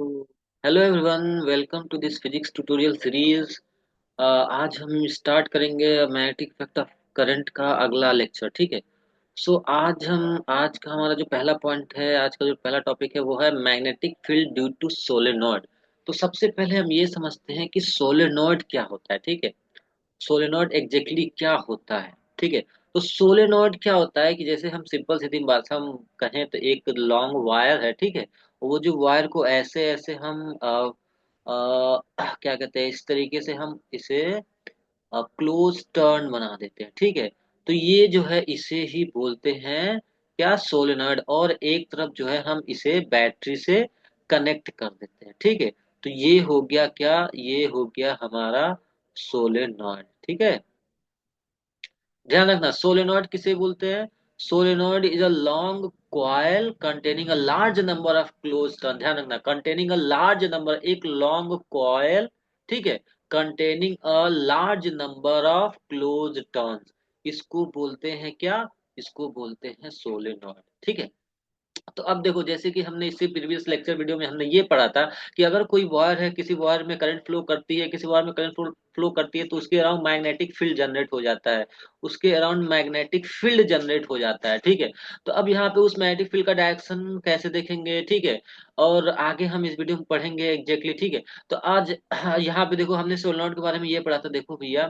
तो hello everyone, welcome to this physics tutorial series. आज हम स्टार्ट करेंगे मैग्नेटिक इफेक्ट ऑफ करंट का अगला लेक्चर। ठीक है। आज का हमारा जो पहला पॉइंट है, आज का जो पहला टॉपिक है वो है magnetic field due to solenoid. तो सबसे पहले हम ये समझते हैं कि सोलेनोइड क्या होता है। ठीक है। सोलेनोइड एग्जैक्टली क्या होता है। ठीक है। तो सोलेनोइड क्या होता है कि जैसे हम सिंपल सीधी बात हम कहें तो एक लॉन्ग वायर है। ठीक है। वो जो वायर को ऐसे ऐसे हम क्या कहते हैं, इस तरीके से हम इसे क्लोज टर्न बना देते हैं। ठीक है। तो ये जो है इसे ही बोलते हैं क्या, सोलेनोइड। और एक तरफ जो है हम इसे बैटरी से कनेक्ट कर देते हैं। ठीक है। तो ये हो गया क्या, ये हो गया हमारा सोलेनोइड। ठीक है। ध्यान रखना, सोलेनोइड किसे बोलते हैं। Solenoid is a long coil containing a large number of close turn. ध्यान रखना, कंटेनिंग अ लार्ज नंबर, एक लॉन्ग कॉइल। ठीक है। Containing a large number of close turns, इसको बोलते हैं क्या, इसको बोलते हैं सोलेनोइड। ठीक है। तो अब देखो, जैसे कि हमने इससे प्रीवियस लेक्चर वीडियो में हमने ये पढ़ा था कि अगर कोई वायर है, किसी वायर में करंट फ्लो करती है, किसी वायर में करंट फ्लो करती है, तो उसके अराउंड मैग्नेटिक फील्ड जनरेट हो जाता है। उसके अराउंड मैग्नेटिक फील्ड जनरेट हो जाता है। ठीक है। तो अब यहाँ पे उस मैग्नेटिक फील्ड का डायरेक्शन कैसे देखेंगे। ठीक है। और आगे हम इस वीडियो में पढ़ेंगे एग्जैक्टली। ठीक है। तो आज यहाँ पे देखो, हमने सोलेनोइड के बारे में ये पढ़ा था। देखो भैया,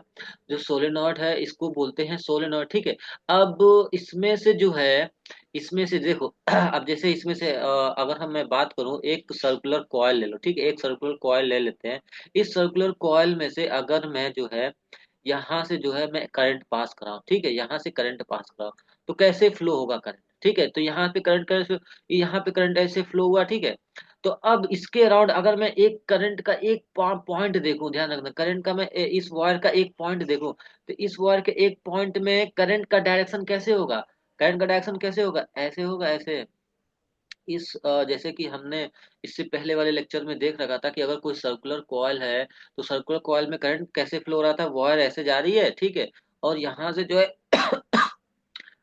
जो सोलेनोइड है इसको बोलते हैं सोलेनोइड। ठीक है। अब इसमें से जो है, इसमें से देखो अब जैसे इसमें से अगर हम मैं बात करूं, एक सर्कुलर कॉइल ले लो। ठीक है। एक सर्कुलर कॉइल ले लेते हैं। इस सर्कुलर कॉइल में से अगर मैं जो है यहाँ से जो है मैं करंट पास कराऊं। ठीक है। यहाँ से करंट पास कराऊं तो कैसे फ्लो होगा करंट। ठीक है। तो यहाँ पे करंट कैसे, यहाँ पे करंट ऐसे फ्लो हुआ। ठीक है। तो अब इसके अराउंड अगर मैं एक करंट का एक पॉइंट देखूं, ध्यान रखना, करंट का मैं इस वायर का एक पॉइंट देखूं, तो इस वायर के एक पॉइंट में करंट का डायरेक्शन कैसे होगा। करंट का डायरेक्शन कैसे होगा, ऐसे होगा, ऐसे। जैसे कि हमने इससे पहले वाले लेक्चर में देख रखा था कि अगर कोई सर्कुलर कॉइल है, तो सर्कुलर कॉइल में करंट कैसे फ्लो हो रहा था, वायर ऐसे जा रही है। ठीक है। और यहाँ से जो है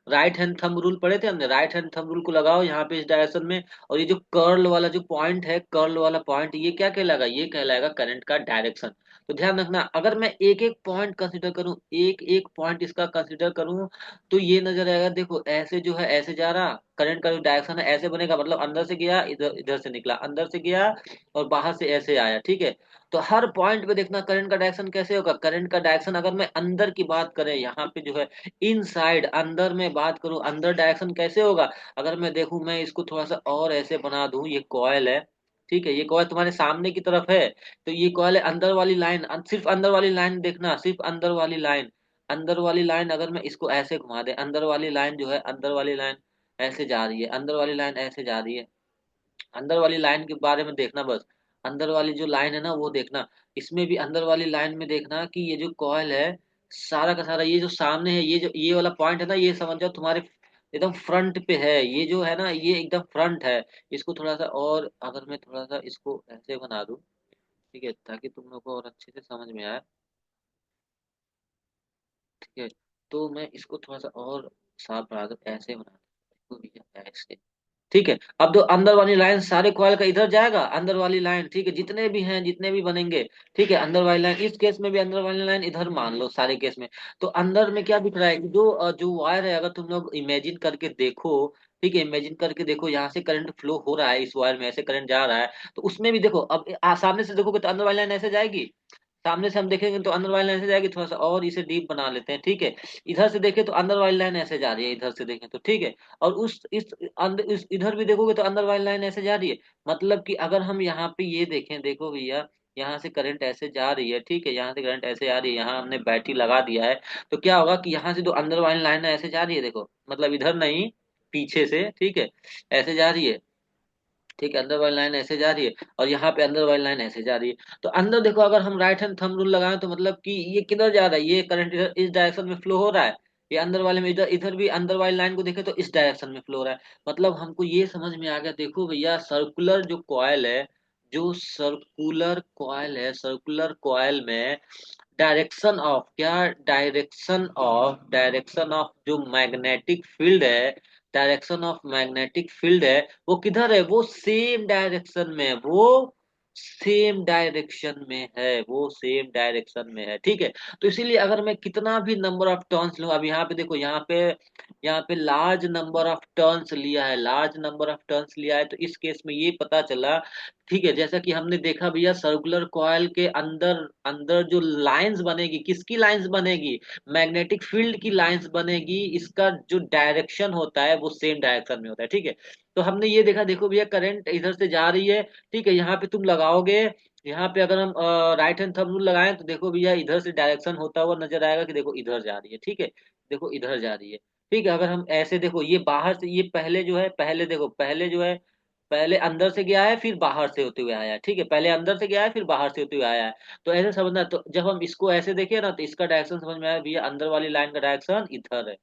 राइट हैंड थंब रूल पढ़े थे हमने, राइट हैंड थंब रूल को लगाओ यहाँ पे इस डायरेक्शन में, और ये जो कर्ल वाला जो पॉइंट है, कर्ल वाला पॉइंट, ये क्या कहलाएगा, ये कहलाएगा करंट का डायरेक्शन। तो ध्यान रखना, अगर मैं एक एक पॉइंट कंसीडर करूं, एक एक पॉइंट इसका कंसीडर करूं, तो ये नजर आएगा। देखो ऐसे जो है ऐसे जा रहा, करंट का जो डायरेक्शन है ऐसे बनेगा, मतलब अंदर से गया, इधर इधर से निकला, अंदर से गया और बाहर से ऐसे आया। ठीक है। तो हर पॉइंट पे देखना करंट का डायरेक्शन कैसे होगा। करंट का डायरेक्शन अगर मैं अंदर की बात करें, यहाँ पे जो है इनसाइड, अंदर में बात करूं, अंदर डायरेक्शन कैसे होगा। अगर मैं देखूं, मैं इसको थोड़ा सा और ऐसे बना दूं, ये कॉइल है। ठीक है। ये कॉइल तुम्हारे सामने की तरफ है, तो ये कॉइल है, अंदर वाली लाइन, सिर्फ अंदर वाली लाइन देखना, सिर्फ अंदर वाली लाइन। अंदर वाली लाइन अगर मैं इसको ऐसे घुमा दे, अंदर वाली लाइन जो है, अंदर वाली लाइन ऐसे जा रही है, अंदर वाली लाइन ऐसे जा रही है। अंदर वाली लाइन के बारे में देखना बस, अंदर वाली जो लाइन है ना वो देखना। इसमें भी अंदर वाली लाइन में देखना कि ये जो कॉइल है, सारा का सारा, ये जो सामने है, ये जो ये वाला पॉइंट है ना, ये समझ जाओ तुम्हारे एकदम फ्रंट पे है। ये जो है ना, ये एकदम फ्रंट है। इसको थोड़ा सा और, अगर मैं थोड़ा सा इसको ऐसे बना दूं, ठीक है, ताकि तुम लोग को और अच्छे से समझ में आए। ठीक है। तो मैं इसको थोड़ा सा और साफ बना दूं, ऐसे बना दूं, देखो भैया, ऐसे। ठीक है। अब तो अंदर वाली लाइन सारे कॉइल का इधर जाएगा, अंदर वाली लाइन। ठीक है। जितने भी हैं, जितने भी बनेंगे, ठीक है, अंदर वाली लाइन, इस केस में भी अंदर वाली लाइन इधर मान लो सारे केस में। तो अंदर में क्या दिख रहा है कि जो वायर है, अगर तुम लोग इमेजिन करके देखो, ठीक है, इमेजिन करके देखो, यहाँ से करंट फ्लो हो रहा है, इस वायर में ऐसे करंट जा रहा है। तो उसमें भी देखो, अब सामने से देखोगे तो अंदर वाली लाइन ऐसे जाएगी, सामने से हम देखेंगे तो अंदर वाली लाइन ऐसे जाएगी। थोड़ा सा और इसे डीप बना लेते हैं। ठीक है। इधर से देखें तो अंदर वाली लाइन ऐसे जा रही है, इधर से देखें तो, ठीक है। और उस इस अंदर इधर भी देखोगे तो अंदर वाली लाइन ऐसे जा रही है। मतलब कि अगर हम यहाँ पे ये देखें, देखो भैया, यहाँ से करंट ऐसे जा रही है। ठीक है। यहाँ से करंट ऐसे आ रही है, यहाँ हमने बैटरी लगा दिया है। तो क्या होगा कि यहाँ से जो अंदर वाली लाइन है ऐसे जा रही है, देखो, मतलब इधर नहीं, पीछे से। ठीक है। ऐसे जा रही है। ठीक है। अंदर वाली लाइन ऐसे जा रही है, और यहाँ पे अंदर वाली लाइन ऐसे जा रही है। तो अंदर देखो, अगर हम राइट हैंड थंब रूल लगाएं, तो मतलब कि ये किधर जा रहा है, ये करंट इधर इस डायरेक्शन में फ्लो हो रहा है। ये अंदर वाले में, इधर इधर भी अंदर वाली लाइन को देखे तो इस डायरेक्शन में फ्लो हो रहा है। मतलब हमको ये समझ में आ गया। देखो भैया, सर्कुलर जो कॉयल है, जो सर्कुलर कॉयल है, सर्कुलर कॉयल में डायरेक्शन ऑफ क्या, डायरेक्शन ऑफ जो मैग्नेटिक फील्ड है, डायरेक्शन ऑफ मैग्नेटिक फील्ड है, वो किधर है, वो सेम डायरेक्शन में है। वो सेम डायरेक्शन में है, वो सेम डायरेक्शन में है, ठीक है। तो इसीलिए अगर मैं कितना भी नंबर ऑफ टर्न्स लूं, अब यहाँ पे देखो, यहाँ पे लार्ज नंबर ऑफ टर्न्स लिया है, लार्ज नंबर ऑफ टर्न्स लिया है, तो इस केस में ये पता चला, ठीक है, जैसा कि हमने देखा भैया सर्कुलर कॉइल के अंदर अंदर जो लाइंस बनेगी, किसकी लाइंस बनेगी, मैग्नेटिक फील्ड की लाइंस बनेगी, इसका जो डायरेक्शन होता है वो सेम डायरेक्शन में होता है, ठीक है। तो हमने ये देखा, देखो भैया करंट इधर से जा रही है, ठीक है, यहाँ पे तुम लगाओगे, यहाँ पे अगर हम राइट हैंड थंब रूल लगाएं तो देखो भैया इधर से डायरेक्शन होता हुआ नजर आएगा कि देखो इधर जा रही है, ठीक है, देखो इधर जा रही है, ठीक है। अगर हम ऐसे देखो, ये बाहर से, ये पहले जो है, पहले देखो, पहले जो है, पहले अंदर से गया है फिर बाहर से होते हुए आया है, ठीक है, पहले अंदर से गया है फिर बाहर से होते हुए आया है। तो ऐसे समझना, तो जब हम इसको ऐसे देखें ना, तो इसका डायरेक्शन समझ में आया भैया, अंदर वाली लाइन का डायरेक्शन इधर है।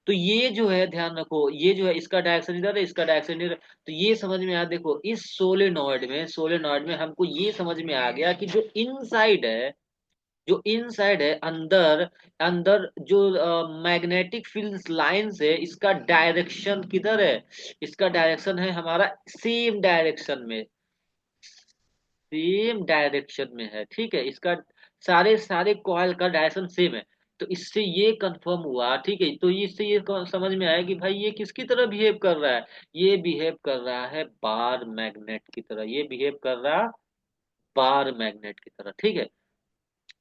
तो ये जो है ध्यान रखो, ये जो है इसका डायरेक्शन इधर है, इसका डायरेक्शन इधर है। तो ये समझ में आया, देखो इस सोलेनॉइड में हमको ये समझ में आ गया कि जो इनसाइड है, अंदर अंदर जो मैग्नेटिक फील्ड लाइंस है, इसका डायरेक्शन किधर है, इसका डायरेक्शन है हमारा सेम डायरेक्शन में, सेम डायरेक्शन में है, ठीक है, इसका सारे सारे कॉइल का डायरेक्शन सेम है। तो इससे ये कंफर्म हुआ, ठीक है, तो इससे ये समझ में आया कि भाई ये किसकी तरह बिहेव कर रहा है, ये बिहेव कर रहा है बार मैग्नेट की तरह, ये बिहेव कर रहा बार मैग्नेट की तरह, ठीक है।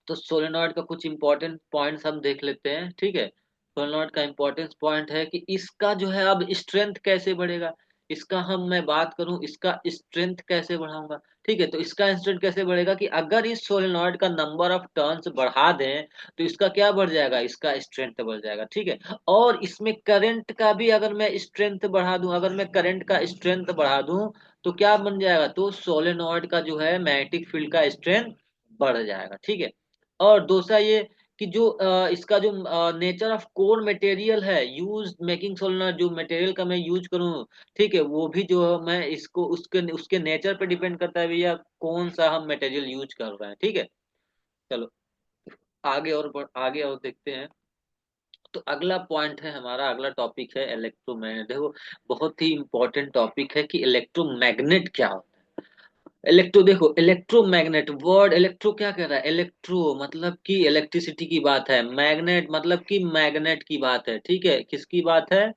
तो सोलेनॉइड का कुछ इंपॉर्टेंट पॉइंट्स हम देख लेते हैं, ठीक है। सोलेनॉइड का इंपॉर्टेंस पॉइंट है कि इसका जो है अब स्ट्रेंथ कैसे बढ़ेगा, इसका हम मैं बात करूं, इसका स्ट्रेंथ कैसे बढ़ाऊंगा, ठीक है। तो इसका स्ट्रेंथ कैसे बढ़ेगा कि अगर इस सोलेनॉइड का नंबर ऑफ टर्न्स बढ़ा दें तो इसका क्या बढ़ जाएगा, इसका स्ट्रेंथ बढ़ जाएगा, ठीक है। और इसमें करंट का भी अगर मैं स्ट्रेंथ बढ़ा दूं, अगर मैं करंट का स्ट्रेंथ बढ़ा दूं तो क्या बन जाएगा, तो सोलेनॉइड का जो है मैग्नेटिक फील्ड का स्ट्रेंथ बढ़ जाएगा, ठीक है। और दूसरा ये कि जो इसका जो नेचर ऑफ कोर मटेरियल है यूज मेकिंग सोलनॉइड, जो मटेरियल का मैं यूज करूं, ठीक है, वो भी जो है मैं इसको उसके उसके नेचर पे डिपेंड करता है भैया, कौन सा हम मटेरियल यूज कर रहे हैं, ठीक है। चलो आगे और देखते हैं। तो अगला पॉइंट है हमारा, अगला टॉपिक है इलेक्ट्रोमैग्नेट। देखो बहुत ही इंपॉर्टेंट टॉपिक है कि इलेक्ट्रोमैग्नेट क्या होता है। इलेक्ट्रो, देखो इलेक्ट्रोमैग्नेट, वर्ड इलेक्ट्रो क्या कह रहा है, इलेक्ट्रो मतलब कि इलेक्ट्रिसिटी की बात है, मैग्नेट मतलब कि मैग्नेट की बात है, ठीक है, किसकी बात है,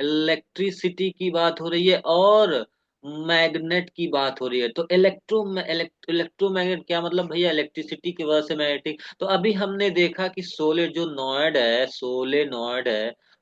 इलेक्ट्रिसिटी की बात हो रही है और मैग्नेट की बात हो रही है। तो इलेक्ट्रोमैग्नेट क्या मतलब भैया, इलेक्ट्रिसिटी की वजह से मैग्नेटिक। तो अभी हमने देखा कि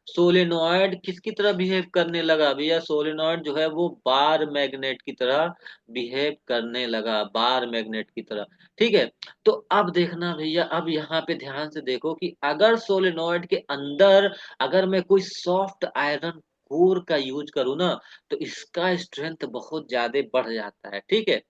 सोलेनॉइड किसकी तरह बिहेव करने लगा भैया, सोलेनॉइड जो है वो बार मैग्नेट की तरह बिहेव करने लगा, बार मैग्नेट की तरह, ठीक है। तो अब देखना भैया, अब यहाँ पे ध्यान से देखो कि अगर सोलेनॉइड के अंदर अगर मैं कोई सॉफ्ट आयरन कोर का यूज करूँ ना, तो इसका स्ट्रेंथ बहुत ज्यादा बढ़ जाता है, ठीक है।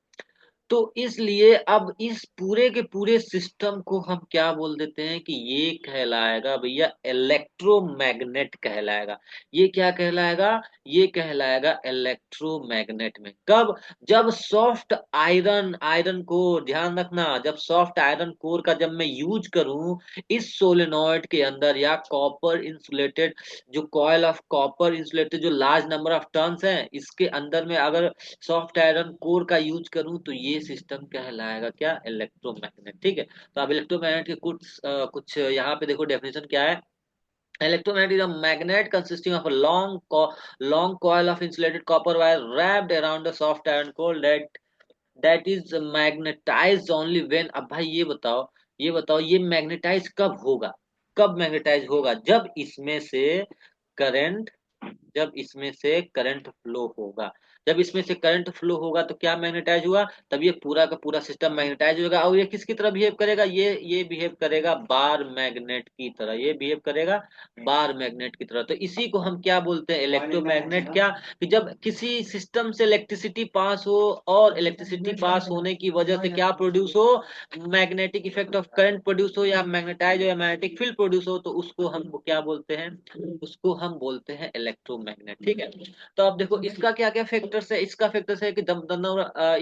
तो इसलिए अब इस पूरे के पूरे सिस्टम को हम क्या बोल देते हैं कि ये कहलाएगा भैया इलेक्ट्रोमैग्नेट कहलाएगा। ये क्या कहलाएगा, ये कहलाएगा इलेक्ट्रोमैग्नेट में कब, जब सॉफ्ट आयरन आयरन कोर, ध्यान रखना, जब सॉफ्ट आयरन कोर का जब मैं यूज करूं इस सोलेनॉइड के अंदर, या कॉपर इंसुलेटेड जो कॉइल ऑफ कॉपर इंसुलेटेड जो लार्ज नंबर ऑफ टर्न्स हैं इसके अंदर में अगर सॉफ्ट आयरन कोर का यूज करूं तो ये सिस्टम कहलाएगा क्या, इलेक्ट्रोमैग्नेट, ठीक है। तो अब इलेक्ट्रोमैग्नेट के कुछ यहाँ पे देखो डेफिनेशन क्या है। Electromagnet is a magnet consisting of a long coil of insulated copper wire wrapped around a soft iron core that is magnetized only when, अब भाई ये बताओ ये मैग्नेटाइज कब होगा, कब मैग्नेटाइज होगा, करंट जब इसमें से करंट फ्लो होगा, जब इसमें से करंट फ्लो होगा तो क्या मैग्नेटाइज हुआ, तब ये पूरा का पूरा सिस्टम मैग्नेटाइज होगा। और ये किसकी तरह बिहेव करेगा, ये बिहेव करेगा बार मैग्नेट की तरह, ये बिहेव करेगा बार मैग्नेट की तरह। तो इसी को हम क्या बोलते हैं, इलेक्ट्रोमैग्नेट। क्या कि जब किसी सिस्टम से इलेक्ट्रिसिटी पास हो और इलेक्ट्रिसिटी पास होने की वजह से क्या प्रोड्यूस हो, magnetic effect of current produce हो, या मैग्नेटाइज हो, या मैग्नेटिक फील्ड प्रोड्यूस हो, तो उसको हम क्या बोलते हैं, उसको हम बोलते हैं इलेक्ट्रोमैग्नेट। इलेक्ट्रोमैग्नेट, ठीक है। तो अब देखो इसका क्या क्या फैक्टर्स है, इसका फैक्टर्स है कि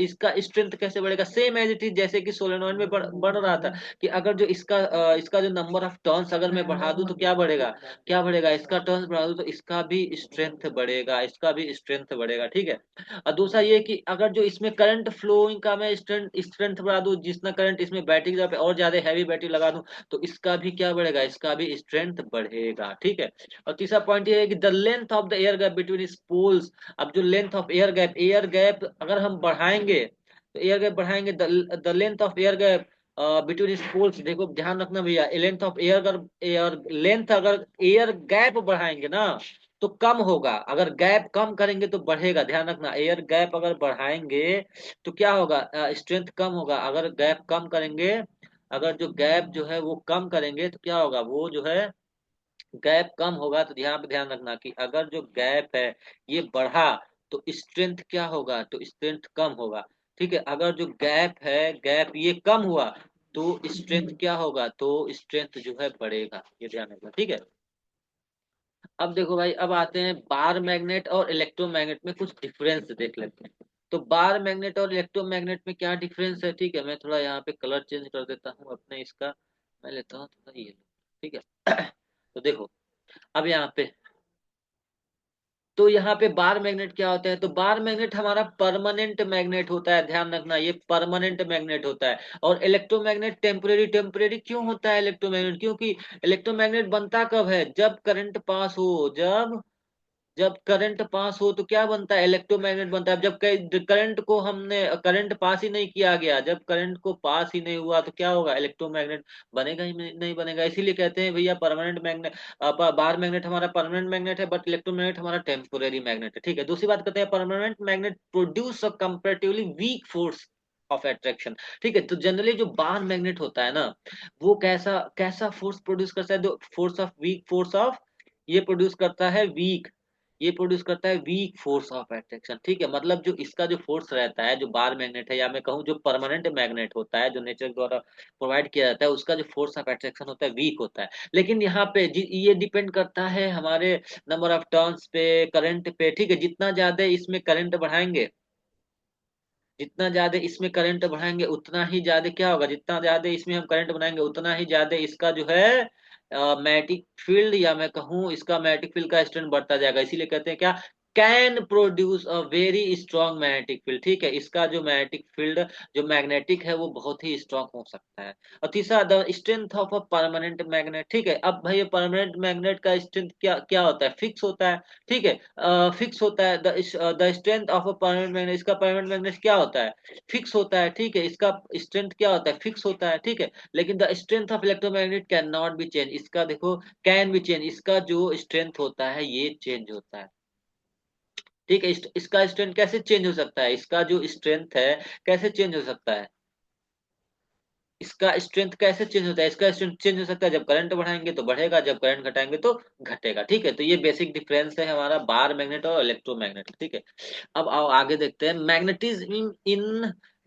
इसका स्ट्रेंथ कैसे बढ़ेगा, सेम एज इट इज जैसे कि सोलेनोइड में बढ़ रहा था, कि अगर जो इसका जो नंबर ऑफ टर्न्स अगर मैं बढ़ा दूं तो क्या बढ़ेगा, क्या बढ़ेगा, इसका टर्न्स बढ़ा दूं तो इसका भी स्ट्रेंथ बढ़ेगा, इसका भी स्ट्रेंथ बढ़ेगा, ठीक है। और दूसरा ये कि अगर जो इसमें करंट फ्लोइंग का मैं स्ट्रेंथ स्ट्रेंथ बढ़ा दूं, जितना करंट इसमें बैटरी पे और ज्यादा हैवी बैटरी लगा दूं तो इसका भी क्या बढ़ेगा, इसका भी स्ट्रेंथ बढ़ेगा, ठीक है। और तीसरा पॉइंट ये है कि the length of the air gap between poles. अब जो लेंथ ऑफ एयर गैप अगर हम बढ़ाएंगे तो एयर गैप बढ़ाएंगे, the length of air gap between poles, देखो ध्यान रखना भैया, लेंथ ऑफ एयर लेंथ अगर एयर गैप बढ़ाएंगे ना तो कम होगा, अगर गैप कम करेंगे तो बढ़ेगा, ध्यान रखना, एयर गैप अगर बढ़ाएंगे तो क्या होगा, स्ट्रेंथ कम होगा, अगर गैप कम करेंगे, अगर जो गैप जो है वो कम करेंगे तो क्या होगा, वो जो है गैप कम होगा, तो यहाँ पे ध्यान रखना कि अगर जो गैप है ये बढ़ा तो स्ट्रेंथ क्या होगा, तो स्ट्रेंथ कम होगा, ठीक है। अगर जो गैप है, गैप ये कम हुआ तो स्ट्रेंथ क्या होगा, तो स्ट्रेंथ जो है बढ़ेगा, ये ध्यान रखना, ठीक है। अब देखो भाई, अब आते हैं बार मैग्नेट और इलेक्ट्रोमैग्नेट में कुछ डिफरेंस देख लेते हैं। तो बार मैग्नेट और इलेक्ट्रोमैग्नेट में क्या डिफरेंस है, ठीक है, मैं थोड़ा यहाँ पे कलर चेंज कर देता हूँ अपने इसका, मैं लेता हूँ थोड़ा ये, ठीक है। तो देखो अब यहाँ पे, तो यहाँ पे बार मैग्नेट क्या होता है, तो बार मैग्नेट हमारा परमानेंट मैग्नेट होता है, ध्यान रखना ये परमानेंट मैग्नेट होता है। और इलेक्ट्रोमैग्नेट टेम्परेरी, टेम्परेरी क्यों होता है इलेक्ट्रोमैग्नेट, क्योंकि इलेक्ट्रोमैग्नेट बनता कब है, जब करंट पास हो, जब करंट पास हो तो क्या बनता है, इलेक्ट्रोमैग्नेट बनता है। जब करंट को हमने करंट पास ही नहीं किया गया, जब करंट को पास ही नहीं हुआ तो क्या होगा, इलेक्ट्रोमैग्नेट बनेगा ही नहीं बनेगा। इसीलिए कहते हैं भैया परमानेंट मैग्नेट, बार मैग्नेट हमारा परमानेंट मैग्नेट है, बट इलेक्ट्रोमैग्नेट हमारा टेम्पोरेरी मैग्नेट है, ठीक है। दूसरी बात करते हैं, permanent magnet produce a comparatively week force of attraction, ठीक है। तो जनरली जो बार मैग्नेट होता है ना, वो कैसा कैसा फोर्स प्रोड्यूस करता है, force of weak, force of, ये प्रोड्यूस करता है वीक, ये प्रोड्यूस करता है वीक फोर्स ऑफ अट्रैक्शन, ठीक है। मतलब जो इसका जो फोर्स रहता है, जो बार मैग्नेट है, या मैं कहूँ जो परमानेंट मैग्नेट होता है, जो नेचर द्वारा प्रोवाइड किया जाता है, उसका जो फोर्स ऑफ अट्रैक्शन होता है वीक होता है। लेकिन यहाँ पे ये डिपेंड करता है हमारे नंबर ऑफ टर्न्स पे, करंट पे, ठीक है। जितना ज्यादा इसमें करंट बढ़ाएंगे, जितना ज्यादा इसमें करंट बढ़ाएंगे उतना ही ज्यादा क्या होगा, जितना ज्यादा इसमें हम करंट बनाएंगे उतना ही ज्यादा इसका जो है मैग्नेटिक फील्ड, या मैं कहूँ इसका मैग्नेटिक फील्ड का स्ट्रेंथ बढ़ता जाएगा। इसीलिए कहते हैं क्या, can produce a very strong magnetic field, ठीक है। इसका जो मैग्नेटिक फील्ड जो मैग्नेटिक है वो बहुत ही स्ट्रॉन्ग हो सकता है। और तीसरा, the strength of a permanent magnet, ठीक है। अब भाई परमानेंट मैग्नेट का स्ट्रेंथ क्या क्या होता है, फिक्स होता है, ठीक है। फिक्स होता है, the strength of a permanent magnet, इसका परमानेंट मैग्नेट क्या होता है, फिक्स होता है, ठीक है। इसका स्ट्रेंथ क्या होता है, फिक्स होता है, ठीक है। लेकिन the strength of electromagnet can not be change, इसका देखो कैन बी चेंज, इसका जो स्ट्रेंथ होता है ये चेंज होता है, ठीक है। इसका स्ट्रेंथ कैसे चेंज हो सकता है, इसका जो स्ट्रेंथ है कैसे चेंज हो सकता है, इसका स्ट्रेंथ कैसे चेंज होता है, इसका स्ट्रेंथ चेंज हो सकता है जब करंट बढ़ाएंगे तो बढ़ेगा, जब करंट घटाएंगे तो घटेगा, ठीक है। तो ये बेसिक डिफरेंस है हमारा बार मैग्नेट और इलेक्ट्रोमैग्नेट, ठीक है। अब आओ आगे देखते हैं,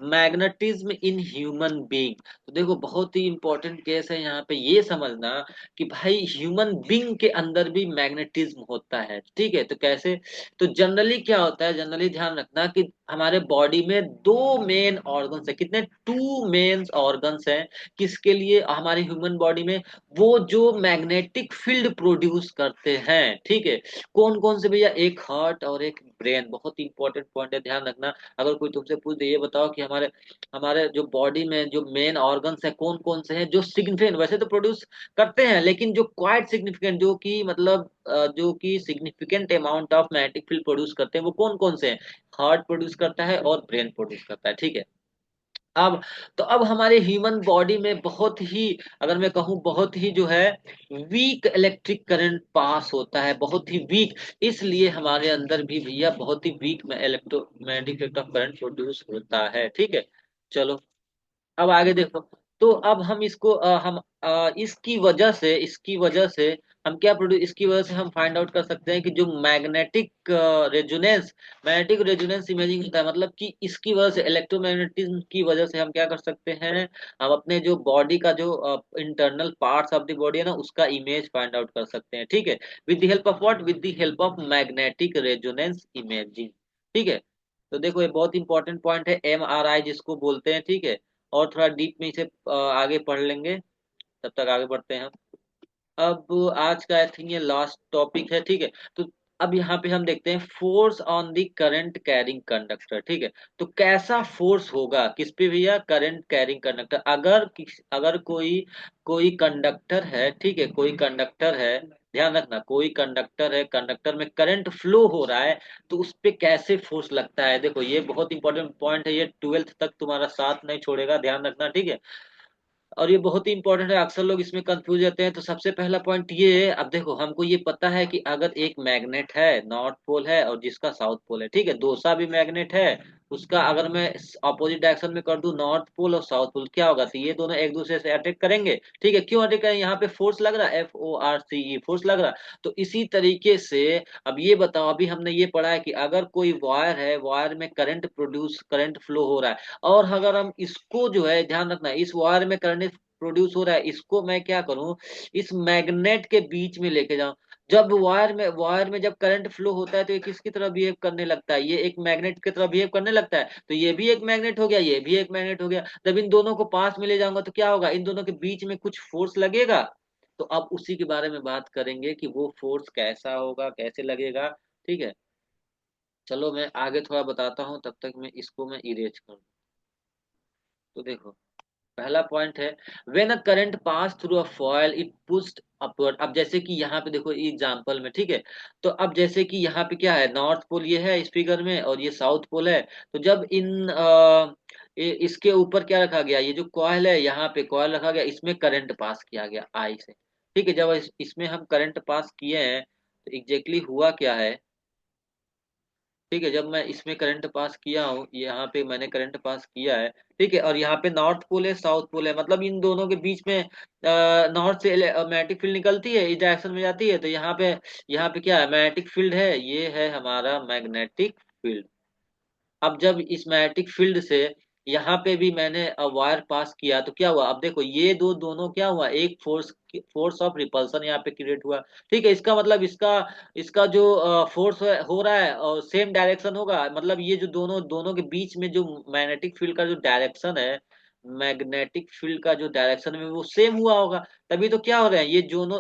मैग्नेटिज्म इन ह्यूमन बीइंग। तो देखो बहुत ही इंपॉर्टेंट केस है यहाँ पे, ये समझना कि भाई ह्यूमन बीइंग के अंदर भी मैग्नेटिज्म होता है, ठीक है। तो कैसे, तो जनरली क्या होता है, जनरली ध्यान रखना कि हमारे बॉडी में दो मेन ऑर्गन्स है, कितने, टू मेन ऑर्गन्स हैं, किसके लिए, हमारे ह्यूमन बॉडी में, वो जो मैग्नेटिक फील्ड प्रोड्यूस करते हैं, ठीक है। कौन कौन से भैया, एक हार्ट और एक ब्रेन, बहुत इंपॉर्टेंट पॉइंट है, ध्यान रखना। अगर कोई तुमसे पूछ दे ये बताओ कि हमारे हमारे जो बॉडी में जो मेन ऑर्गन्स है कौन कौन से हैं, जो सिग्निफिकेंट वैसे तो प्रोड्यूस करते हैं, लेकिन जो क्वाइट सिग्निफिकेंट, जो कि मतलब जो कि significant amount of magnetic field produce करते हैं, वो कौन कौन से हैं, हार्ट प्रोड्यूस करता है और ब्रेन प्रोड्यूस करता है, ठीक है। अब तो अब हमारे ह्यूमन बॉडी में बहुत ही, अगर मैं कहूँ बहुत ही जो है वीक इलेक्ट्रिक करंट पास होता है, बहुत ही वीक, इसलिए हमारे अंदर भी भैया बहुत ही वीक में electromagnetic effect of current produce होता है, ठीक है। चलो अब आगे देखो, तो अब हम इसको इसकी वजह से, इसकी वजह से हम क्या प्रोड्यूस, इसकी वजह से हम फाइंड आउट कर सकते हैं कि जो मैग्नेटिक रेजोनेंस इमेजिंग होता है, मतलब कि इसकी वजह से, इलेक्ट्रोमैग्नेटिज्म की वजह से हम क्या कर सकते हैं, हम अपने जो बॉडी का जो internal parts of the body है ना, उसका इमेज फाइंड आउट कर सकते हैं, ठीक है। With the help of what, with the help of magnetic resonance imaging, ठीक है। तो देखो ये बहुत इंपॉर्टेंट पॉइंट है, एमआरआई जिसको बोलते हैं, ठीक है। और थोड़ा डीप में इसे आगे पढ़ लेंगे, तब तक आगे बढ़ते हैं। अब आज का आई थिंक ये लास्ट टॉपिक है, ठीक है। तो अब यहाँ पे हम देखते हैं force on the current carrying conductor, ठीक है। तो कैसा फोर्स होगा किस पे भैया, करंट कैरिंग कंडक्टर, अगर कोई कोई कंडक्टर है, ठीक है, कोई कंडक्टर है, ध्यान रखना, कोई कंडक्टर है, कंडक्टर में करंट फ्लो हो रहा है, तो उस पे कैसे फोर्स लगता है। देखो ये बहुत इंपॉर्टेंट पॉइंट है, ये 12th तक तुम्हारा साथ नहीं छोड़ेगा, ध्यान रखना, ठीक है। और ये बहुत ही इंपॉर्टेंट है, अक्सर लोग इसमें कंफ्यूज रहते हैं। तो सबसे पहला पॉइंट ये है, अब देखो हमको ये पता है कि अगर एक मैग्नेट है, नॉर्थ पोल है और जिसका साउथ पोल है, ठीक है, दोसा भी मैग्नेट है, उसका अगर मैं अपोजिट डायरेक्शन में कर दूं, नॉर्थ पोल और साउथ पोल, क्या होगा, तो ये दोनों एक दूसरे से अटैक करेंगे, ठीक है। क्यों अटैक करेंगे, यहाँ पे फोर्स लग रहा है, FORCE, फोर्स लग रहा है। तो इसी तरीके से अब ये बताओ, अभी हमने ये पढ़ा है कि अगर कोई वायर है, वायर में करंट फ्लो हो रहा है, और अगर हम इसको जो है, ध्यान रखना, इस वायर में करंट प्रोड्यूस हो रहा है, इसको मैं क्या करूं, इस मैग्नेट के बीच में लेके जाऊं। जब वायर में जब करंट फ्लो होता है, तो ये किसकी तरह बिहेव करने लगता है, ये एक मैग्नेट की तरह बिहेव करने लगता है। तो ये भी एक मैग्नेट हो गया, ये भी एक मैग्नेट हो गया। जब इन दोनों को पास में ले जाऊंगा तो क्या होगा, इन दोनों के बीच में कुछ फोर्स लगेगा। तो अब उसी के बारे में बात करेंगे कि वो फोर्स कैसा होगा, कैसे लगेगा, ठीक है। चलो मैं आगे थोड़ा बताता हूँ, तब तक मैं इसको मैं इरेज कर दूं। तो देखो पहला पॉइंट है, when a current pass through a foil it pushed upward. अब जैसे कि यहाँ पे देखो एग्जांपल में, ठीक है। तो अब जैसे कि यहाँ पे क्या है, नॉर्थ पोल ये है इस फिगर में, और ये साउथ पोल है। तो जब इसके ऊपर क्या रखा गया, ये जो कॉइल है, यहाँ पे कॉइल रखा गया, इसमें करंट पास किया गया आई से, ठीक है। जब इसमें हम करंट पास किए हैं, तो एग्जैक्टली हुआ क्या है, ठीक है। जब मैं इसमें करंट पास किया हूँ, यहाँ पे मैंने करंट पास किया है, ठीक है। और यहाँ पे नॉर्थ पोल है, साउथ पोल है, मतलब इन दोनों के बीच में नॉर्थ से मैग्नेटिक फील्ड निकलती है, इस डायरेक्शन में जाती है। तो यहाँ पे क्या है, मैग्नेटिक फील्ड है, ये है हमारा मैग्नेटिक फील्ड। अब जब इस मैग्नेटिक फील्ड से यहाँ पे भी मैंने वायर पास किया, तो क्या हुआ, अब देखो ये दोनों क्या हुआ, एक फोर्स ऑफ रिपल्सन यहाँ पे क्रिएट हुआ, ठीक है। इसका मतलब इसका इसका जो फोर्स हो रहा है और सेम डायरेक्शन होगा, मतलब ये जो दोनों दोनों के बीच में जो मैग्नेटिक फील्ड का जो डायरेक्शन है, मैग्नेटिक फील्ड का जो डायरेक्शन में वो सेम हुआ होगा। तभी तो क्या हो रहे हैं,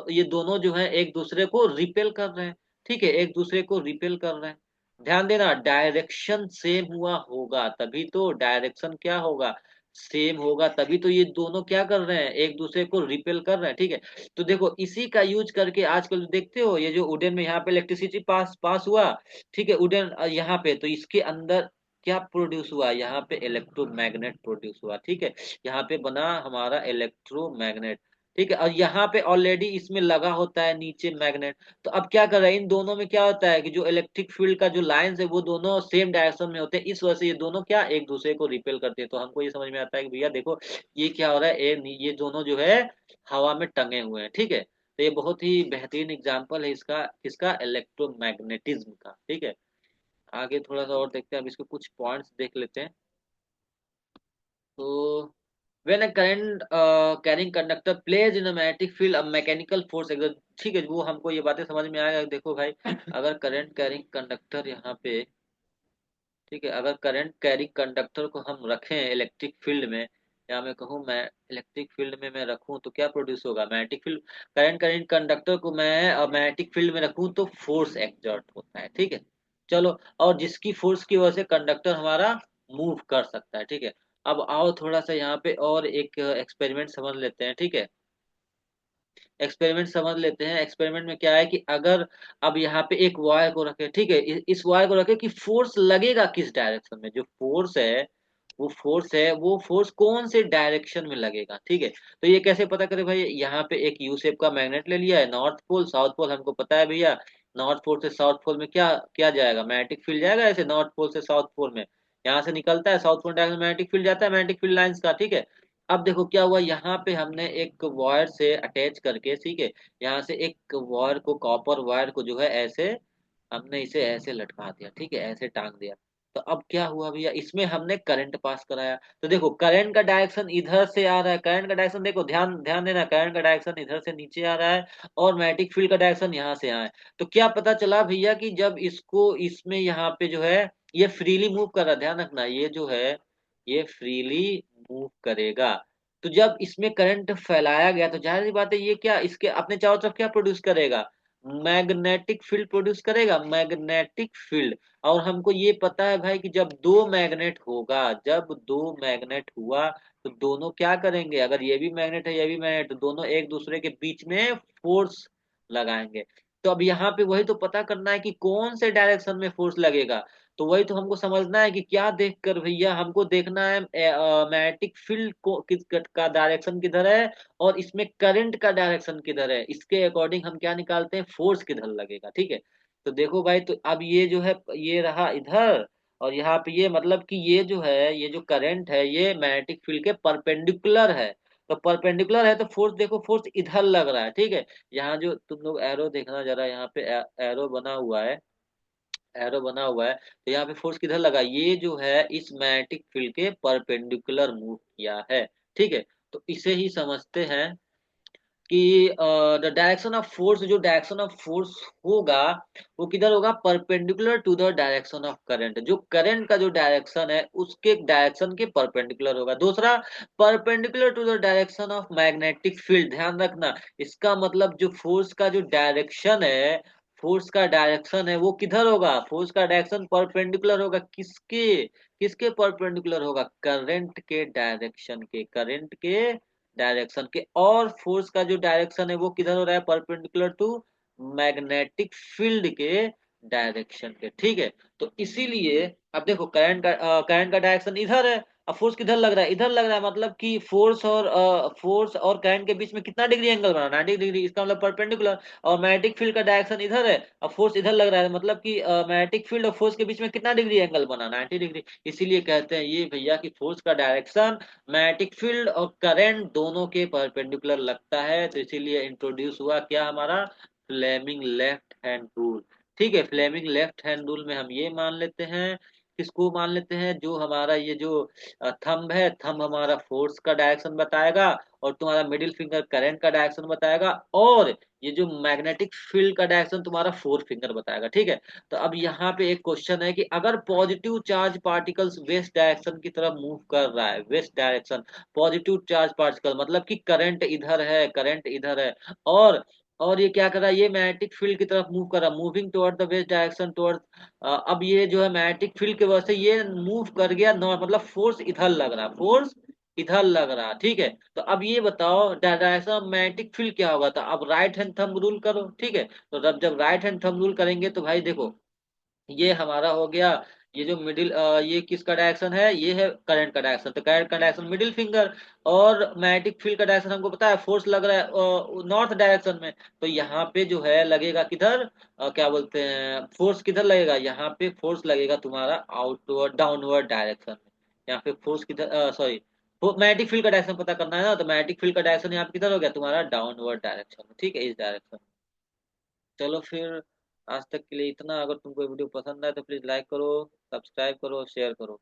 ये दोनों जो है एक दूसरे को रिपेल कर रहे हैं, ठीक है, एक दूसरे को रिपेल कर रहे हैं। ध्यान देना, डायरेक्शन सेम हुआ होगा तभी तो, डायरेक्शन क्या होगा, सेम होगा तभी तो ये दोनों क्या कर रहे हैं, एक दूसरे को रिपेल कर रहे हैं, ठीक है। तो देखो इसी का यूज करके आजकल देखते हो, ये जो वुडन में यहाँ पे इलेक्ट्रिसिटी पास पास हुआ, ठीक है, वुडन यहाँ पे, तो इसके अंदर क्या प्रोड्यूस हुआ, यहाँ पे इलेक्ट्रोमैग्नेट प्रोड्यूस हुआ, ठीक है। यहाँ पे बना हमारा इलेक्ट्रोमैग्नेट, ठीक है। और यहाँ पे ऑलरेडी इसमें लगा होता है नीचे मैग्नेट। तो अब क्या कर रहा है, इन दोनों में क्या होता है कि जो इलेक्ट्रिक फील्ड का जो लाइंस है, वो दोनों सेम डायरेक्शन में होते हैं, इस वजह से ये दोनों क्या एक दूसरे को रिपेल करते हैं। तो हमको ये समझ में आता है कि भैया देखो ये क्या हो रहा है, ये दोनों जो है हवा में टंगे हुए हैं, ठीक है। तो ये बहुत ही बेहतरीन एग्जाम्पल है इसका इलेक्ट्रोमैग्नेटिज्म का, ठीक है। आगे थोड़ा सा और देखते हैं, अब इसके कुछ पॉइंट्स देख लेते हैं। तो when a current carrying conductor plays in a magnetic field a mechanical force exert, ठीक है, वो हमको ये बातें समझ में आएगा। देखो भाई, अगर करंट कैरिंग कंडक्टर यहाँ पे, ठीक है, अगर करंट कैरिंग कंडक्टर को हम रखें इलेक्ट्रिक फील्ड में, या मैं कहूँ मैं इलेक्ट्रिक फील्ड में मैं रखूँ, तो क्या प्रोड्यूस होगा, magnetic field. Current carrying conductor को मैं मैग्नेटिक फील्ड में रखूँ तो फोर्स एक्सर्ट होता है, ठीक है। चलो, और जिसकी फोर्स की वजह से कंडक्टर हमारा मूव कर सकता है, ठीक है। अब आओ थोड़ा सा यहाँ पे और एक एक्सपेरिमेंट समझ लेते हैं, ठीक है। एक्सपेरिमेंट समझ लेते हैं, एक्सपेरिमेंट में क्या है कि अगर अब यहाँ पे एक वायर को रखे, ठीक है, इस वायर को रखे कि फोर्स लगेगा किस डायरेक्शन में, जो फोर्स कौन से डायरेक्शन में लगेगा, ठीक है। तो ये कैसे पता करें भाई, यहाँ पे एक यू शेप का मैग्नेट ले लिया है, नॉर्थ पोल साउथ पोल हमको पता है भैया, नॉर्थ पोल से साउथ पोल में क्या क्या जाएगा, मैग्नेटिक फील्ड जाएगा, ऐसे नॉर्थ पोल से साउथ पोल में यहाँ से निकलता है, south pole direction magnetic field जाता है, मैग्नेटिक फील्ड लाइंस का, ठीक है। अब देखो क्या हुआ, यहाँ पे हमने एक वायर से अटैच करके, ठीक है, यहाँ से एक वायर को, कॉपर वायर को जो है ऐसे हमने इसे ऐसे लटका दिया, ठीक है, ऐसे टांग दिया। तो अब क्या हुआ भैया, इसमें हमने करंट पास कराया। तो देखो करंट का डायरेक्शन इधर से आ रहा है, करंट का डायरेक्शन देखो, ध्यान ध्यान देना, करंट का डायरेक्शन इधर से नीचे आ रहा है और मैग्नेटिक फील्ड का डायरेक्शन यहाँ से यहाँ है। तो क्या पता चला भैया कि जब इसको इसमें यहाँ पे जो है ये फ्रीली मूव कर रहा है, ध्यान रखना, ये जो है ये फ्रीली मूव करेगा। तो जब इसमें करंट फैलाया गया तो जाहिर सी बात है ये क्या इसके अपने चारों तरफ क्या प्रोड्यूस करेगा, मैग्नेटिक फील्ड प्रोड्यूस करेगा, मैग्नेटिक फील्ड। और हमको ये पता है भाई कि जब दो मैग्नेट होगा, जब दो मैग्नेट हुआ तो दोनों क्या करेंगे, अगर ये भी मैग्नेट है ये भी मैग्नेट, तो दोनों एक दूसरे के बीच में फोर्स लगाएंगे। तो अब यहाँ पे वही तो पता करना है कि कौन से डायरेक्शन में फोर्स लगेगा। तो वही तो हमको समझना है कि क्या देखकर भैया, हमको देखना है मैग्नेटिक फील्ड को का डायरेक्शन किधर है और इसमें करंट का डायरेक्शन किधर है, इसके अकॉर्डिंग हम क्या निकालते हैं, फोर्स किधर लगेगा, ठीक है। तो देखो भाई, तो अब ये जो है ये रहा इधर, और यहाँ पे ये मतलब कि ये जो है ये जो करंट है ये मैग्नेटिक फील्ड के परपेंडिकुलर है। तो परपेंडिकुलर है तो फोर्स देखो, फोर्स इधर लग रहा है, ठीक है। यहाँ जो तुम लोग एरो देखना जरा, यहाँ पे एरो बना हुआ है, एरो बना हुआ है, तो यहाँ पे फोर्स किधर लगा, ये जो है इस मैग्नेटिक फील्ड के परपेंडिकुलर मूव किया है, ठीक है। तो इसे ही समझते हैं कि द डायरेक्शन ऑफ फोर्स, जो डायरेक्शन ऑफ फोर्स होगा वो किधर होगा, perpendicular to the direction of current, जो करंट का जो डायरेक्शन है उसके डायरेक्शन के परपेंडिकुलर होगा। दूसरा, perpendicular to the direction of magnetic field, ध्यान रखना, इसका मतलब जो फोर्स का जो डायरेक्शन है, फोर्स का डायरेक्शन है वो किधर होगा, फोर्स का डायरेक्शन परपेंडिकुलर होगा किसके, किसके परपेंडिकुलर होगा, करंट के डायरेक्शन के, करंट के डायरेक्शन के। और फोर्स का जो डायरेक्शन है वो किधर हो रहा है, परपेंडिकुलर टू मैग्नेटिक फील्ड के डायरेक्शन के, ठीक है। तो इसीलिए अब देखो करंट का डायरेक्शन इधर है, अब फोर्स किधर लग रहा है, इधर लग रहा है, मतलब कि फोर्स और करंट के बीच में कितना डिग्री एंगल बना, 90 डिग्री, इसका मतलब परपेंडिकुलर। और मैग्नेटिक फील्ड का डायरेक्शन इधर है, अब फोर्स इधर लग रहा है, मतलब कि मैग्नेटिक फील्ड और फोर्स के बीच में कितना डिग्री एंगल बना, 90 डिग्री। इसीलिए कहते हैं ये भैया कि फोर्स का डायरेक्शन मैग्नेटिक फील्ड और करंट दोनों के परपेंडिकुलर लगता है। तो इसीलिए इंट्रोड्यूस हुआ क्या हमारा, फ्लेमिंग लेफ्ट हैंड रूल, ठीक है। फ्लेमिंग लेफ्ट हैंड रूल में हम ये मान लेते हैं, किसको मान लेते हैं, जो हमारा ये जो थंब है, थंब हमारा फोर्स का डायरेक्शन बताएगा और तुम्हारा मिडिल फिंगर करंट का डायरेक्शन बताएगा, और ये जो मैग्नेटिक फील्ड का डायरेक्शन तुम्हारा फोर्थ फिंगर बताएगा, ठीक है। तो अब यहाँ पे एक क्वेश्चन है कि अगर positive charge particles west direction की तरफ मूव कर रहा है, west direction, positive charge particle मतलब कि करंट इधर है, करंट इधर है, और और ये क्या कर रहा है, ये मैग्नेटिक फील्ड की तरफ मूव कर रहा है, moving toward the west direction toward. अब ये जो है मैग्नेटिक फील्ड की वजह से ये मूव कर गया नॉर्थ, मतलब फोर्स इधर लग रहा है, फोर्स इधर लग रहा है, ठीक है। तो अब ये बताओ डायरेक्शन ऑफ मैग्नेटिक फील्ड क्या होगा, तो अब राइट हैंड थंब रूल करो, ठीक है। तो जब राइट हैंड थंब रूल करेंगे तो भाई देखो, ये हमारा हो गया, ये जो मिडिल ये किसका डायरेक्शन है, ये है करंट का डायरेक्शन, तो करंट का डायरेक्शन मिडिल फिंगर। और मैग्नेटिक फील्ड का डायरेक्शन हमको पता है, फोर्स लग रहा है नॉर्थ डायरेक्शन में, तो यहाँ पे जो है लगेगा किधर, क्या बोलते हैं, फोर्स किधर लगेगा, यहाँ पे फोर्स लगेगा तुम्हारा आउटवर्ड डाउनवर्ड डायरेक्शन में। यहाँ पे फोर्स किधर, सॉरी, मैग्नेटिक फील्ड का डायरेक्शन पता करना है ना, तो मैग्नेटिक फील्ड का डायरेक्शन यहाँ पे किधर हो गया तुम्हारा, डाउनवर्ड डायरेक्शन में, ठीक है, इस डायरेक्शन। चलो फिर आज तक के लिए इतना। अगर तुमको वीडियो पसंद आए तो प्लीज लाइक करो, सब्सक्राइब करो, शेयर करो।